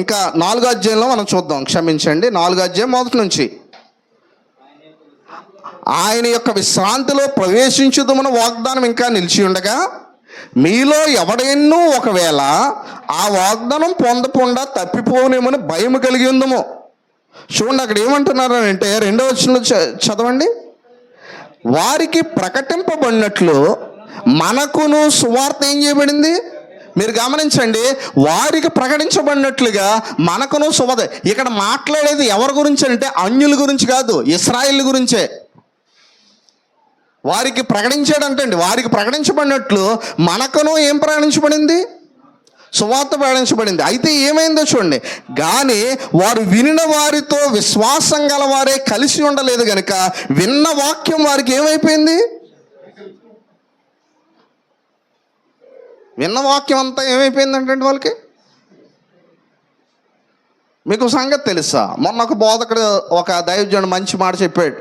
ఇంకా 4వ అధ్యాయంలో మనం చూద్దాం, క్షమించండి 4వ అధ్యాయం 1 నుంచి. ఆయన యొక్క విశ్రాంతిలో ప్రవేశించుదమని వాగ్దానం ఇంకా నిలిచి ఉండగా మీలో ఎవడెన్నో ఒకవేళ ఆ వాగ్దానం పొందకుండా తప్పిపోనేమని భయం కలిగి ఉందమో. చూడండి అక్కడ ఏమంటున్నారు అంటే 2వ వచనంలో చదవండి. వారికి ప్రకటింపబడినట్లు మనకును సువార్త ఏం చేయబడింది. మీరు గమనించండి, వారికి ప్రకటించబడినట్లుగా మనకును సువార్త. ఇక్కడ మాట్లాడేది ఎవరి గురించి అంటే అన్యుల గురించి కాదు, ఇశ్రాయేల్ గురించే. వారికి ప్రకటించాడంటండి, వారికి ప్రకటించబడినట్లు మనకును ఏం ప్రకటించబడింది, సువార్త ప్రకటించబడింది. అయితే ఏమైందో చూడండి, కానీ వారు వినిన వారితో విశ్వాసం గల వారే కలిసి ఉండలేదు కనుక విన్న వాక్యం వారికి ఏమైపోయింది, విన్న వాక్యం అంతా ఏమైపోయిందంటే వాళ్ళకి. మీకు సంగతి తెలుసా, మొన్న ఒక బోధకుడు ఒక దైవజనుడు మంచి మాట చెప్పాడు.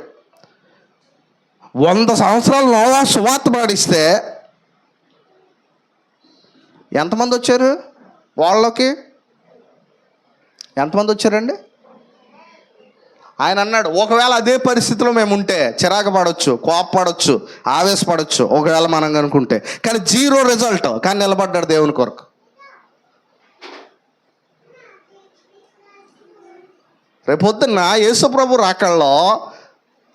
100 సంవత్సరాలు నోవా సువార్త పాడిస్తే ఎంతమంది వచ్చారు వాళ్ళకి, ఎంతమంది వచ్చారండి? ఆయన అన్నాడు ఒకవేళ అదే పరిస్థితిలో మేము ఉంటే చిరాకు పడవచ్చు, కోపపడవచ్చు, ఆవేశపడవచ్చు ఒకవేళ మనం అనుకుంటే, కానీ 0 రిజల్ట్. కానీ నిలబడ్డాడు దేవుని కొరకు. రేపొద్దున్న యేసు ప్రభు రాకల్లో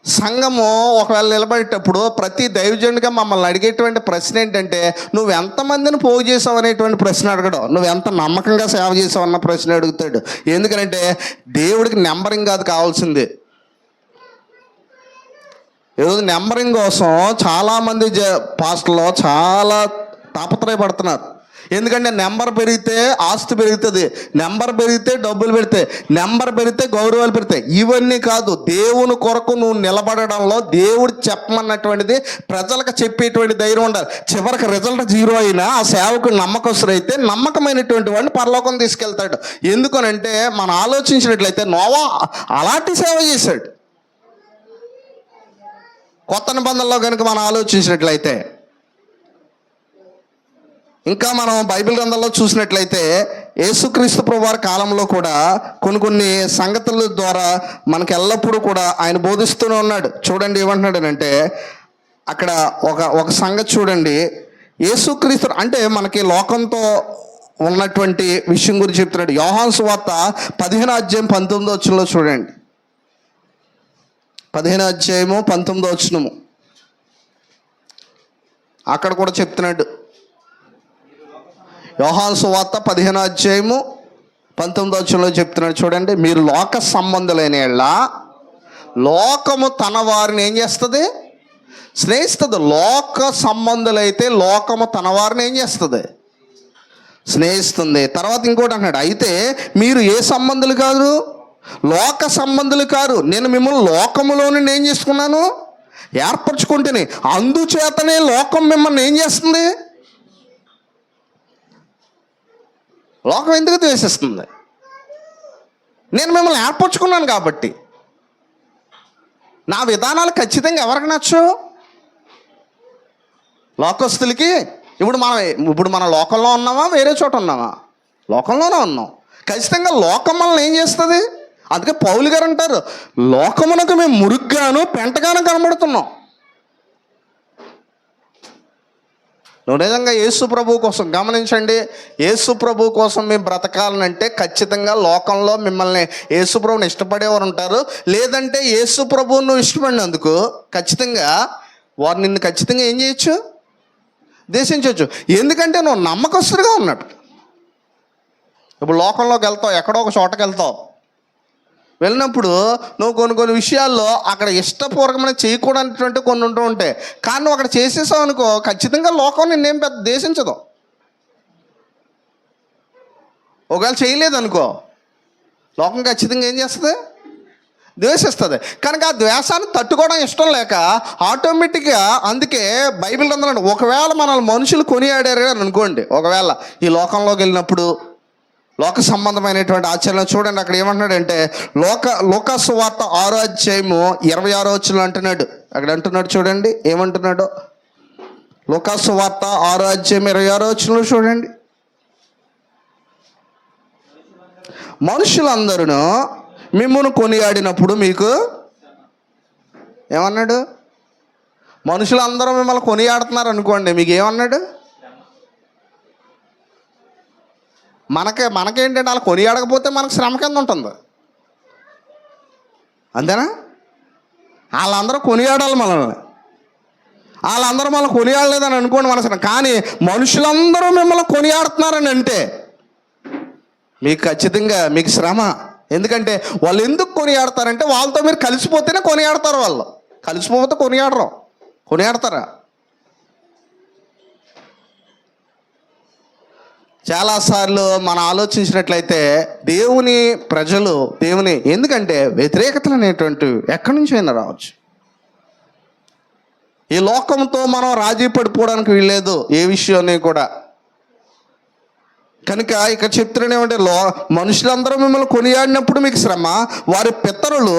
సంఘము ఒకవేళ నిలబడేటప్పుడు ప్రతి దైవజనుడిగా మమ్మల్ని అడిగేటువంటి ప్రశ్న ఏంటంటే, నువ్వు ఎంతమందిని పోగు చేసావు అనేటువంటి ప్రశ్న అడగడం, నువ్వు ఎంత నమ్మకంగా సేవ చేసావు అన్న ప్రశ్న అడుగుతాడు. ఎందుకంటే దేవుడికి నెంబరింగ్ కాదు కావాల్సింది. ఈరోజు నెంబరింగ్ కోసం చాలామంది పాస్టర్లు చాలా తాపత్రయపడుతున్నారు. ఎందుకంటే నెంబర్ పెరిగితే ఆస్తి పెరుగుతుంది, నెంబర్ పెరిగితే డబ్బులు పెడితే, నెంబర్ పెరిగితే గౌరవాలు పెడతాయి. ఇవన్నీ కాదు, దేవుని కొరకు నువ్వు నిలబడడంలో దేవుడు చెప్పమన్నటువంటిది ప్రజలకు చెప్పేటువంటి ధైర్యం ఉండాలి. చివరికి రిజల్ట్ 0 అయినా ఆ సేవకుడు నమ్మకస్తుడైతే నమ్మకమైనటువంటి వాడిని పరలోకం తీసుకెళ్తాడు. ఎందుకనంటే మనం ఆలోచించినట్లయితే నోవా అలాంటి సేవ చేశాడు. కొత్త నిబంధనలో కనుక మనం ఆలోచించినట్లయితే, ఇంకా మనం బైబిల్ గ్రంథంలో చూసినట్లయితే యేసుక్రీస్తు ప్రభువారి కాలంలో కూడా కొన్ని సంగతుల ద్వారా మనకు ఎల్లప్పుడూ కూడా ఆయన బోధిస్తూనే ఉన్నాడు. చూడండి ఏమంటున్నాడు అంటే, అక్కడ ఒక సంగతి చూడండి. యేసుక్రీస్తు అంటే మనకి లోకంతో ఉన్నటువంటి విషయం గురించి చెప్తున్నాడు. యోహాను సువార్త 15వ అధ్యాయం 19వ వచనంలో చూడండి. 15వ అధ్యాయము 19వ వచనము అక్కడ కూడా చెప్తున్నాడు. యోహాను సువార్త 15వ అధ్యాయము 19వ వచనంలో చెప్తున్నాడు చూడండి. మీరు లోక సంబంధులైన యెడల లోకము తన వారిని ఏం చేస్తుంది, స్నేహిస్తుంది. లోక సంబంధులైతే లోకము తన వారిని ఏం చేస్తుంది, స్నేహిస్తుంది. తర్వాత ఇంకోటి అన్నాడు, అయితే మీరు ఏ సంబంధులు కాదు, లోక సంబంధులు కారు, నేను మిమ్మల్ని లోకములో నుండి ఏం చేసుకున్నాను, ఏర్పరచుకుంటేనే, అందుచేతనే లోకం మిమ్మల్ని ఏం చేస్తుంది, లోకం ఎందుకు ద్వేషిస్తుంది, నేను మిమ్మల్ని ఏర్పరచుకున్నాను కాబట్టి. నా విధానాలు ఖచ్చితంగా ఎవరికి నచ్చు, లోకస్తులకి. ఇప్పుడు మనం లోకంలో ఉన్నామా వేరే చోట ఉన్నామా, లోకంలోనే ఉన్నాం. ఖచ్చితంగా లోకం మనల్ని ఏం చేస్తుంది. అందుకే పౌలు గారు అంటారు, లోకమునకు మేము మురుగ్గాను పెంటగాను కనబడుతున్నాం. నువ్వు నిజంగా యేసు ప్రభు కోసం గమనించండి, యేసు ప్రభు కోసం మేము బ్రతకాలనంటే ఖచ్చితంగా లోకంలో మిమ్మల్ని యేసు ప్రభుని ఇష్టపడేవారు ఉంటారు. లేదంటే యేసు ప్రభువు నువ్వు ఇష్టపడినందుకు ఖచ్చితంగా వారు నిన్ను ఖచ్చితంగా ఏం చేయొచ్చు, దేశించవచ్చు. ఎందుకంటే నువ్వు నమ్మకస్తుడిగా ఉన్నట్టు. ఇప్పుడు లోకంలోకి వెళ్తావు, ఎక్కడో ఒక చోటకి వెళ్తావు, వెళ్ళినప్పుడు నువ్వు కొన్ని కొన్ని విషయాల్లో అక్కడ ఇష్టపూర్వకమైన చేయకూడనటువంటి కొన్ని ఉంటూ ఉంటాయి. కానీ నువ్వు అక్కడ చేసేసావు అనుకో, ఖచ్చితంగా లోకం నిన్నేం పెద్ద దేశించదు. ఒకవేళ చేయలేదనుకో, లోకం ఖచ్చితంగా ఏం చేస్తుంది? ద్వేషిస్తుంది. కనుక ఆ ద్వేషాన్ని తట్టుకోవడం ఇష్టం లేక ఆటోమేటిక్గా, అందుకే బైబిల్ గ్రంథంలో ఒకవేళ మనల్ని మనుషులు కొనియాడారు అని అనుకోండి, ఒకవేళ ఈ లోకంలోకి వెళ్ళినప్పుడు లోక సంబంధమైనటువంటి ఆచరణ చూడండి, అక్కడ ఏమంటున్నాడంటే లోక సువార్త 6వ అధ్యాయము 26వ వచనంలో అంటున్నాడు. అక్కడ అంటున్నాడు చూడండి ఏమంటున్నాడో. లోక సువార్త 6వ అధ్యాయం 26వ వచనంలో చూడండి. మనుషులందరూ మిమ్మును కొనియాడినప్పుడు మీకు ఏమన్నాడు? మనుషులందరూ మిమ్మల్ని కొనియాడుతున్నారు అనుకోండి, మీకు ఏమన్నాడు? మనకేంటంటే వాళ్ళు కొనియాడకపోతే మనకు శ్రమ కింద ఉంటుంది, అంతేనా? వాళ్ళందరూ కొనియాడాలి మనల్ని, వాళ్ళందరూ మనల్ని కొనియాడలేదని అనుకోండి మన శ్రమ. కానీ మనుషులందరూ మిమ్మల్ని కొనియాడుతున్నారని అంటే మీకు ఖచ్చితంగా మీకు శ్రమ. ఎందుకంటే వాళ్ళు ఎందుకు కొనియాడతారంటే వాళ్ళతో మీరు కలిసిపోతేనే కొనియాడతారు. వాళ్ళు కలిసిపోతే కొనియాడతారా? చాలాసార్లు మనం ఆలోచించినట్లయితే దేవుని ప్రజలు ఎందుకంటే వ్యతిరేకతలు అనేటువంటివి ఎక్కడి నుంచి అయినా రావచ్చు. ఈ లోకంతో మనం రాజీ పడిపోవడానికి వీల్లేదు ఏ విషయాన్ని కూడా. కనుక ఇక్కడ చెప్తున్నాను ఏమంటే, మనుషులందరూ మిమ్మల్ని కొనియాడినప్పుడు మీకు శ్రమ. వారి పితరులు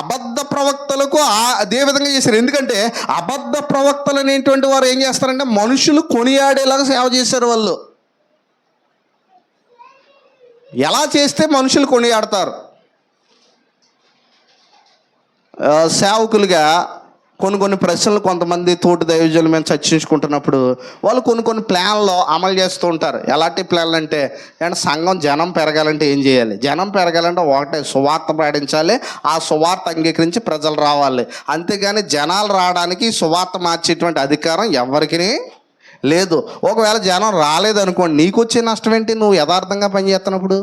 అబద్ధ ప్రవక్తలకు అదే విధంగా చేశారు. ఎందుకంటే అబద్ధ ప్రవక్తలు అనేటువంటి వారు ఏం చేస్తారంటే మనుషులు కొనియాడేలాగా సేవ చేశారు. వాళ్ళు ఎలా చేస్తే మనుషులు కొనియాడతారు? సేవకులుగా కొన్ని ప్రశ్నలు కొంతమంది తోటి దైవజనుల మీద చర్చించుకుంటున్నప్పుడు వాళ్ళు కొన్ని ప్లాన్లు అమలు చేస్తూ ఉంటారు. ఎలాంటి ప్లాన్లు అంటే, సంఘం జనం పెరగాలంటే ఏం చేయాలి? జనం పెరగాలంటే ఒకటే, సువార్త పాటించాలి, ఆ సువార్త అంగీకరించి ప్రజలు రావాలి. అంతేగాని జనాలు రావడానికి సువార్త మార్చేటువంటి అధికారం ఎవరికి లేదు. ఒకవేళ జనం రాలేదనుకోండి, నీకు వచ్చే నష్టం ఏంటి? నువ్వు యథార్థంగా పనిచేస్తున్నప్పుడు.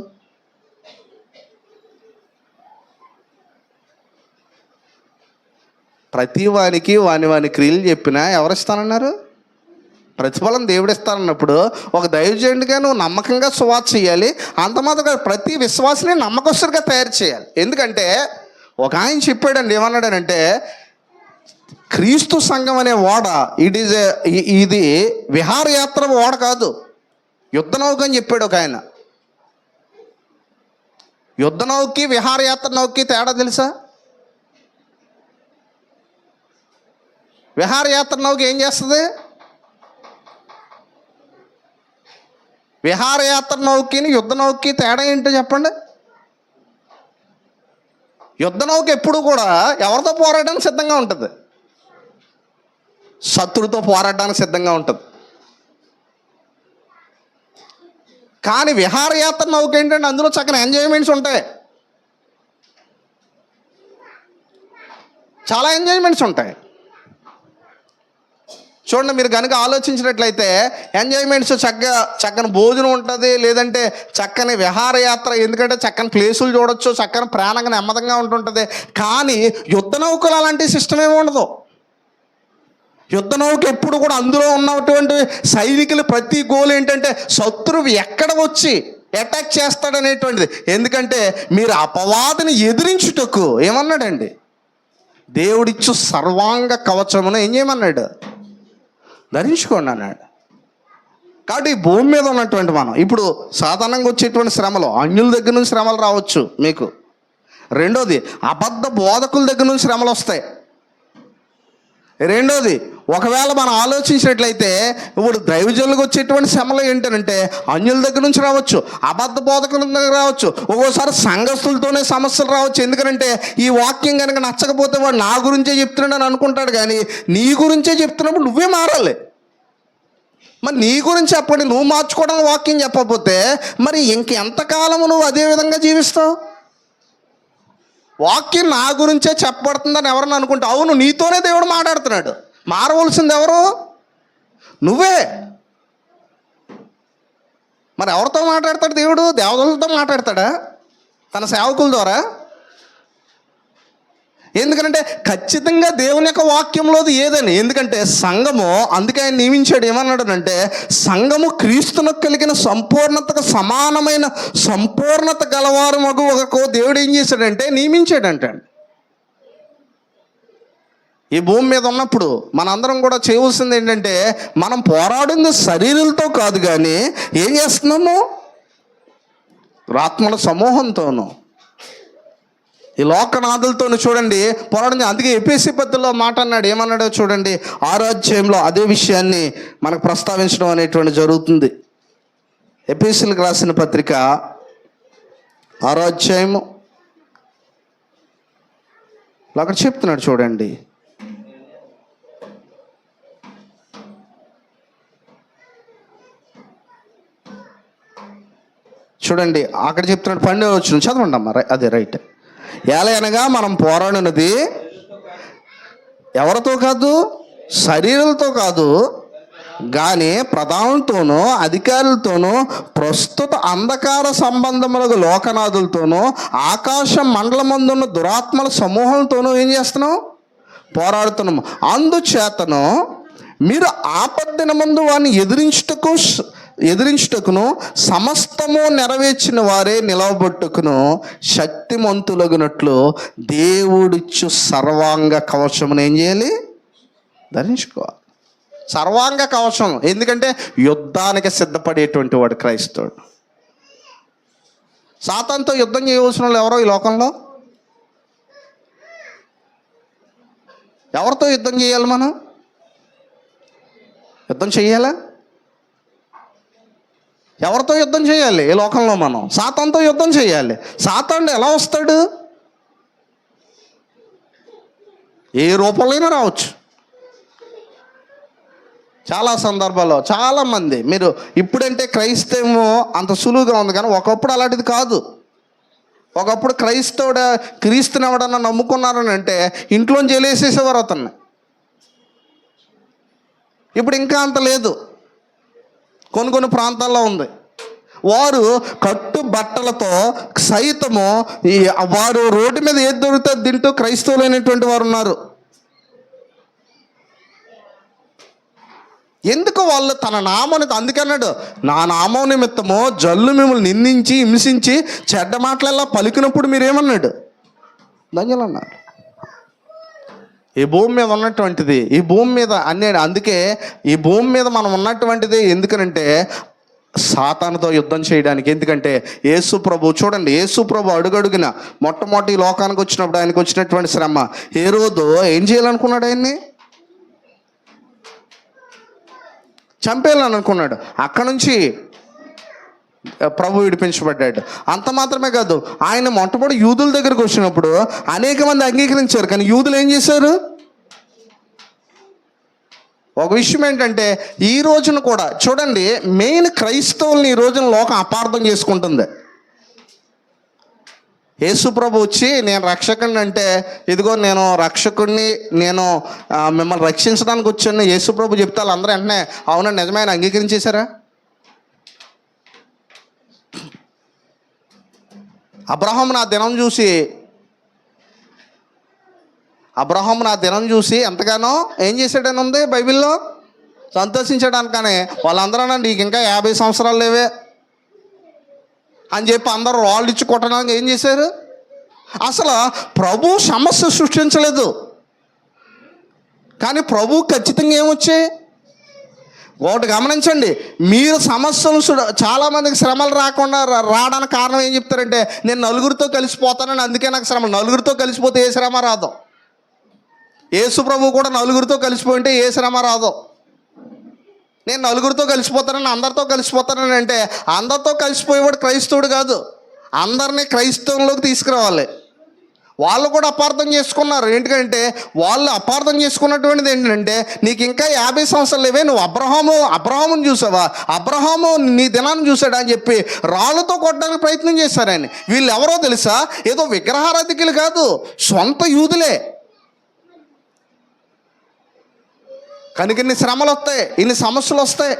ప్రతి వానికి వాని క్రియలు చెప్పినా ఎవరు ఇస్తానన్నారు? ప్రతిఫలం దేవుడు ఇస్తానన్నప్పుడు ఒక దైవజనుడిగా నువ్వు నమ్మకంగా సువార్త చేయాలి. అంత మాత్రం ప్రతి విశ్వాసిని నమ్మకస్తుడిగా తయారు చేయాలి. ఎందుకంటే ఒక ఆయన చెప్పాడండి, ఏమన్నాడనంటే, క్రీస్తు సంఘం అనే ఓడ ఇది విహారయాత్ర ఓడ కాదు, యుద్ధ నౌక అని చెప్పాడు ఒక ఆయన. యుద్ధ నౌకి విహారయాత్ర నౌకి తేడా తెలుసా? విహారయాత్ర నౌక ఏం చేస్తుంది? విహారయాత్ర నౌకిని యుద్ధ నౌకి తేడా ఏంటో చెప్పండి. యుద్ధ నౌక ఎప్పుడు కూడా ఎవరితో పోరాడడానికి సిద్ధంగా ఉంటుంది? శత్రువుతో పోరాడడానికి సిద్ధంగా ఉంటుంది. కానీ విహారయాత్ర నౌక ఏంటంటే అందులో చక్కని ఎంజాయ్మెంట్స్ ఉంటాయి, చాలా ఎంజాయ్మెంట్స్ ఉంటాయి. చూడండి, మీరు కనుక ఆలోచించినట్లయితే ఎంజాయ్మెంట్స్ చక్కని భోజనం ఉంటుంది, లేదంటే చక్కని విహారయాత్ర, ఎందుకంటే చక్కని ప్లేసులు చూడొచ్చు, చక్కని ప్రాణంగా నెమ్మదంగా ఉంటుంటుంది. కానీ యుద్ధ నౌకలు అలాంటి సిస్టమ్ ఏమి ఉండదు. యుద్ధ నౌక ఎప్పుడు కూడా అందులో ఉన్నటువంటి సైనికులు ప్రతి గోల్ ఏంటంటే శత్రువు ఎక్కడ వచ్చి అటాక్ చేస్తాడనేటువంటిది. ఎందుకంటే మీరు అపవాదిని ఎదిరించుటకు ఏమన్నాడండి? దేవుడిచ్చు సర్వాంగ కవచమును ఏం చేయమన్నాడు? ధరించుకోండి అన్నాడు. కాబట్టి ఈ భూమి మీద ఉన్నటువంటి మనం ఇప్పుడు సాధారణంగా వచ్చేటువంటి శ్రమలు, అన్యుల దగ్గర నుంచి శ్రమలు రావచ్చు మీకు. రెండోది, అబద్ధ బోధకుల దగ్గర నుంచి శ్రమలు వస్తాయి. రెండోది, ఒకవేళ మనం ఆలోచించినట్లయితే ఇప్పుడు దైవజనులకు వచ్చేటువంటి శ్రమలు ఏంటంటే అన్యుల దగ్గర నుంచి రావచ్చు, అబద్ధ బోధకుల దగ్గర రావచ్చు, ఒక్కోసారి సంఘస్థులతోనే సమస్యలు రావచ్చు. ఎందుకంటే ఈ వాక్యం కనుక నచ్చకపోతే వాడు నా గురించే చెప్తున్నాడు అని అనుకుంటాడు. కానీ నీ గురించే చెప్తున్నప్పుడు నువ్వే మారాలి. మరి నీ గురించి చెప్పండి, నువ్వు మార్చుకోవడానికి వాక్యం చెప్పకపోతే మరి ఇంకెంతకాలము నువ్వు అదే విధంగా జీవిస్తావు? వాక్యం నా గురించే చెప్పబడుతుందని ఎవరన్నా అనుకుంటే, అవును, నీతోనే దేవుడు మాట్లాడుతున్నాడు. మారవలసింది ఎవరు? నువ్వే. మరి ఎవరితో మాట్లాడతాడు దేవుడు? దేవతలతో మాట్లాడతాడా? తన సేవకుల ద్వారా? ఎందుకంటే ఖచ్చితంగా దేవుని యొక్క వాక్యంలోది ఏదని. ఎందుకంటే సంఘము, అందుకే ఆయన నియమించాడు. ఏమన్నాడు సంఘము క్రీస్తునకు కలిగిన సంపూర్ణతకు సమానమైన సంపూర్ణత గలవారు మగు ఒక దేవుడు ఏం చేశాడంటే నియమించాడంట. ఈ భూమి మీద ఉన్నప్పుడు మనందరం కూడా చేయవలసింది ఏంటంటే, మనం పోరాడింది శరీరాలతో కాదు, కానీ ఏం చేస్తున్నాము, ఆత్మల సమూహంతోనూ, ఈ లోకనాథులతో చూడండి పోరాడింది. అందుకే ఎఫెసీ పత్రికలో మాట అన్నాడు. ఏమన్నాడో చూడండి, 6వ అధ్యాయంలో అదే విషయాన్ని మనకు ప్రస్తావించడం అనేటువంటి జరుగుతుంది. ఎఫెసీలకు రాసిన పత్రిక 6వ అధ్యాయము అక్కడ చెప్తున్నాడు చూడండి. చూడండి అక్కడ చెప్తున్నాడు, 12వ వచనం చదవండి అమ్మ. అదే రైట్. ఎలాగనగా మనం పోరాడినది ఎవరితో కాదు, శరీరాలతో కాదు, కానీ ప్రధానులతోనూ అధికారులతోనూ ప్రస్తుత అంధకార సంబంధములకు లోకనాథులతోనూ ఆకాశ మండలమందున్న దురాత్మల సమూహంతోనూ ఏం చేస్తున్నాం, పోరాడుతున్నాము. అందుచేతను మీరు ఆపద్దినమందు వారిని ఎదిరించుటకును సమస్తము నెరవేర్చిన వారే నిలవబొట్టుకును శక్తిమంతులగునట్లు దేవుడిచ్చు సర్వాంగ కవచమును ఏం చేయాలి, ధరించుకోవాలి. సర్వాంగ కవచం. ఎందుకంటే యుద్ధానికి సిద్ధపడేటువంటి వాడు క్రైస్తవుడు. సాతానుతో యుద్ధం చేయవలసిన వాళ్ళు ఎవరో ఈ లోకంలో? ఎవరితో యుద్ధం చేయాలి? మనం యుద్ధం చేయాలా? ఎవరితో యుద్ధం చేయాలి ఈ లోకంలో? మనం సాతానుతో యుద్ధం చేయాలి. సాతానుడు ఎలా వస్తాడు? ఏ రూపంలో రావచ్చు. చాలా సందర్భాల్లో చాలామంది, మీరు ఇప్పుడంటే క్రైస్తవము అంత సులువుగా ఉంది, కానీ ఒకప్పుడు అలాంటిది కాదు. ఒకప్పుడు క్రీస్తుని ఎవడన్నా నమ్ముకున్నారని అంటే ఇంట్లోంచి వెళ్ళేసేసేవారు అతన్ని. ఇప్పుడు ఇంకా అంత లేదు. కొన్ని ప్రాంతాల్లో ఉంది. వారు కట్టు బట్టలతో సైతము వారు రోడ్డు మీద ఏది దొరికితే తింటూ క్రైస్తవులైనటువంటి వారు ఉన్నారు. ఎందుకు? వాళ్ళు తన నామాన్ని, అందుకన్నాడు, నా నామం నిమిత్తము జల్లు మిమ్మల్ని నిందించి హింసించి చెడ్డ మాటలెల్లా పలికినప్పుడు మీరేమన్నాడు, ధన్యులు అన్నారు. ఈ భూమి మీద ఉన్నటువంటిది, ఈ భూమి మీద అందుకే ఈ భూమి మీద మనం ఉన్నటువంటిది ఎందుకనంటే సాతానుతో యుద్ధం చేయడానికి. ఎందుకంటే యేసు ప్రభు చూడండి, యేసు ప్రభు అడుగడుగున మొట్టమొదటి లోకానికి వచ్చినప్పుడు ఆయనకు వచ్చినటువంటి శ్రమ, హేరోదు ఏం చేయాలనుకున్నాడు? ఆయన్ని చంపేయాలని అనుకున్నాడు. అక్కడ నుంచి ప్రభు విడిపించబడ్డాడు. అంత మాత్రమే కాదు, ఆయన మొట్టమొదటి యూదుల దగ్గరకు వచ్చినప్పుడు అనేక మంది అంగీకరించారు, కానీ యూదులు ఏం చేశారు? ఒక విషయం ఏంటంటే ఈ రోజున కూడా చూడండి, మెయిన్ క్రైస్తవుల్ని ఈ రోజున లోకం అపార్థం చేసుకుంటుంది. యేసు ప్రభు వచ్చి నేను రక్షకుడిని అంటే, ఇదిగో నేను రక్షకుడిని, నేను మిమ్మల్ని రక్షించడానికి వచ్చాను యేసు ప్రభు చెప్తే వాళ్ళందరూ వెంటనే అవునండి నిజమే ఆయన అంగీకరించేశారా? అబ్రహాము నా దినం చూసి ఎంతగానో ఏం చేశాడని ఉంది బైబిల్లో, సంతోషించడానికనే. వాళ్ళందరూ నీకు ఇంకా 50 సంవత్సరాలు లేవే అని చెప్పి అందరూ రాళ్ళు ఇచ్చి కొట్టడానికి ఏం చేశారు? అసలు ప్రభు సమస్య సృష్టించలేదు, కానీ ప్రభు ఖచ్చితంగా ఏమొచ్చాయి? ఒకటి గమనించండి, మీరు సమస్యలు చాలామందికి శ్రమలు రావడానికి కారణం ఏం చెప్తారంటే, నేను నలుగురితో కలిసిపోతానని, అందుకే నాకు శ్రమ. నలుగురితో కలిసిపోతే ఏ శ్రమ రాదు. యేసు ప్రభు కూడా నలుగురితో కలిసిపోయింటే ఏ శ్రమ రాదు. నేను నలుగురితో కలిసిపోతానని, అందరితో కలిసిపోతానని అంటే అందరితో కలిసిపోయేవాడు క్రైస్తవుడు కాదు. అందరినీ క్రైస్తవంలోకి తీసుకురావాలి. వాళ్ళు కూడా అపార్థం చేసుకున్నారు. ఏంటంటే వాళ్ళు అపార్థం చేసుకున్నటువంటిది ఏంటంటే, నీకు ఇంకా 50 సంవత్సరాలు లేవే, నువ్వు అబ్రహాముని చూసావా, అబ్రహాము నీ దినాన్ని చూసాడా అని చెప్పి రాళ్ళతో కొట్టడానికి ప్రయత్నం చేశారు ఆయన. వీళ్ళు ఎవరో తెలుసా? ఏదో విగ్రహారాధికులు కాదు, సొంత యూదులే. కనుక ఇన్ని శ్రమలు వస్తాయి, ఇన్ని సమస్యలు వస్తాయి.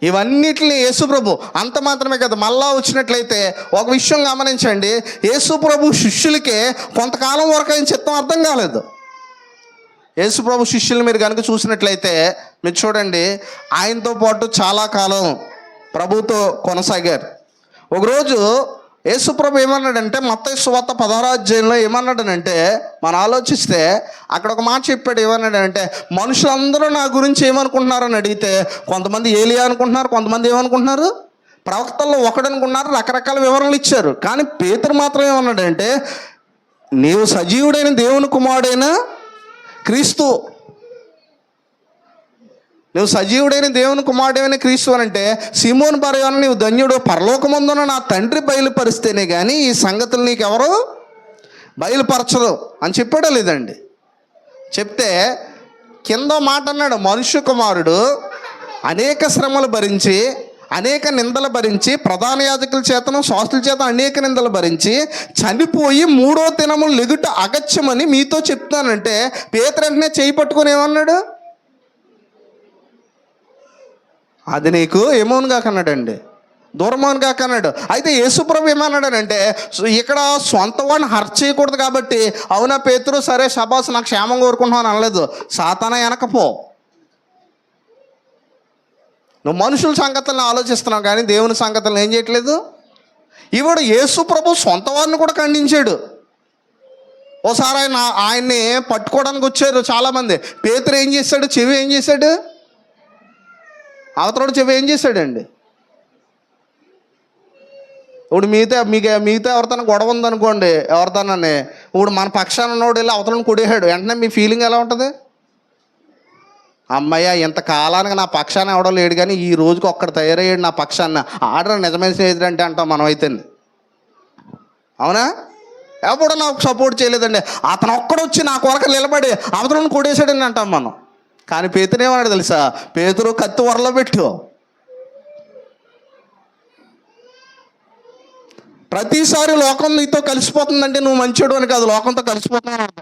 ఇవన్నిటిని యేసుప్రభు అంత మాత్రమే కదా, మళ్ళా వచ్చినట్లయితే ఒక విషయం గమనించండి. యేసుప్రభు శిష్యులకే కొంతకాలం వరకు ఆయన చిత్తం అర్థం కాలేదు. యేసుప్రభు శిష్యులు మీరు కనుక చూసినట్లయితే మీరు చూడండి, ఆయనతో పాటు చాలా కాలం ప్రభుతో కొనసాగారు. ఒకరోజు యేసుప్రభు ఏమన్నాడంటే, మత్తయి సువార్త 16వ అధ్యాయంలో ఏమన్నాడనంటే, మనం ఆలోచిస్తే అక్కడ ఒక మాట చెప్పాడు. ఏమన్నాడంటే, మనుషులందరూ నా గురించి ఏమనుకుంటున్నారని అడిగితే కొంతమంది ఏలియా అనుకుంటున్నారు, కొంతమంది ఏమనుకుంటున్నారు ప్రవక్తల్లో ఒకడనుకున్నారు, రకరకాల వివరణలు ఇచ్చారు. కానీ పేతురు మాత్రం ఏమన్నాడంటే, నీవు సజీవుడైన దేవుని కుమారుడైన క్రీస్తు, నువ్వు సజీవుడైన దేవుని కుమారుడైన క్రీస్తు అని అంటే, సీమోను బరయోను నీవు ధన్యుడు, పరలోకమందున నా తండ్రి బయలుపరిస్తేనే కానీ ఈ సంగతులు నీకెవరు బయలుపరచరు అని చెప్పాడా లేదండి? చెప్తే కింద మాట అన్నాడు, మనుష్య కుమారుడు అనేక శ్రమలు భరించి, అనేక నిందలు భరించి, ప్రధాన యాజకుల చేతను శాస్త్రుల చేత అనేక నిందలు భరించి చనిపోయి 3వ దినము లెగుట అగత్యమని మీతో చెప్తానంటే, పేతురు వెంటనే చేయి పట్టుకొని ఏమన్నాడు, అది నీకు ఏమోను కాకన్నాడండి, దూరమోను కాకన్నాడు. అయితే యేసుప్రభు ఏమన్నాడనంటే, ఇక్కడ సొంత వాడిని హర్ట్ చేయకూడదు కాబట్టి, అవునా పేతురు సరే శబాస్ నాకు క్షేమం కోరుకుంటున్నాను అనలేదు. సాతానా వెనకపో, నువ్వు మనుషుల సంగతులను ఆలోచిస్తున్నావు కానీ దేవుని సంగతులను ఏం చేయట్లేదు. ఇవాడు యేసుప్రభు సొంత వారిని కూడా ఖండించాడు. ఓసారి ఆయన్ని పట్టుకోవడానికి వచ్చారు చాలామంది. పేతురు ఏం చేశాడు, చెవి ఏం చేశాడు, అవతలోడు చెవి ఏం చేశాడండి. ఇప్పుడు మిగతా ఎవరితోనే గొడవ ఉందనుకోండి, ఎవరితోనని ఇప్పుడు మన పక్షాన ఉన్నోడు వెళ్ళి అవతలను కొడేశాడు, వెంటనే మీ ఫీలింగ్ ఎలా ఉంటుంది? అమ్మయ్య, ఇంత కాలానికి నా పక్షాన ఎవడో లేడు కానీ ఈ రోజుకి ఒక్కడు తయారయ్యాడు నా పక్షాన, ఆర్డర్ నిజమైన స్నేహితుడు అంటే అంటాం మనం అయితే. అవునా? ఎవడో నాకు సపోర్ట్ చేయలేదండి, అతను ఒక్కడు వచ్చి నా కొరకు నిలబడి అవతలను కొడేశాడని అంటాం మనం. కానీ పేతురు ఏమన్నాడు తెలుసా? పేతురు కత్తి వరలో పెట్టు. ప్రతిసారి లోకం నీతో కలిసిపోతుందంటే నువ్వు మంచివాడు అని కాదు, లోకంతో కలిసిపోతున్నావు.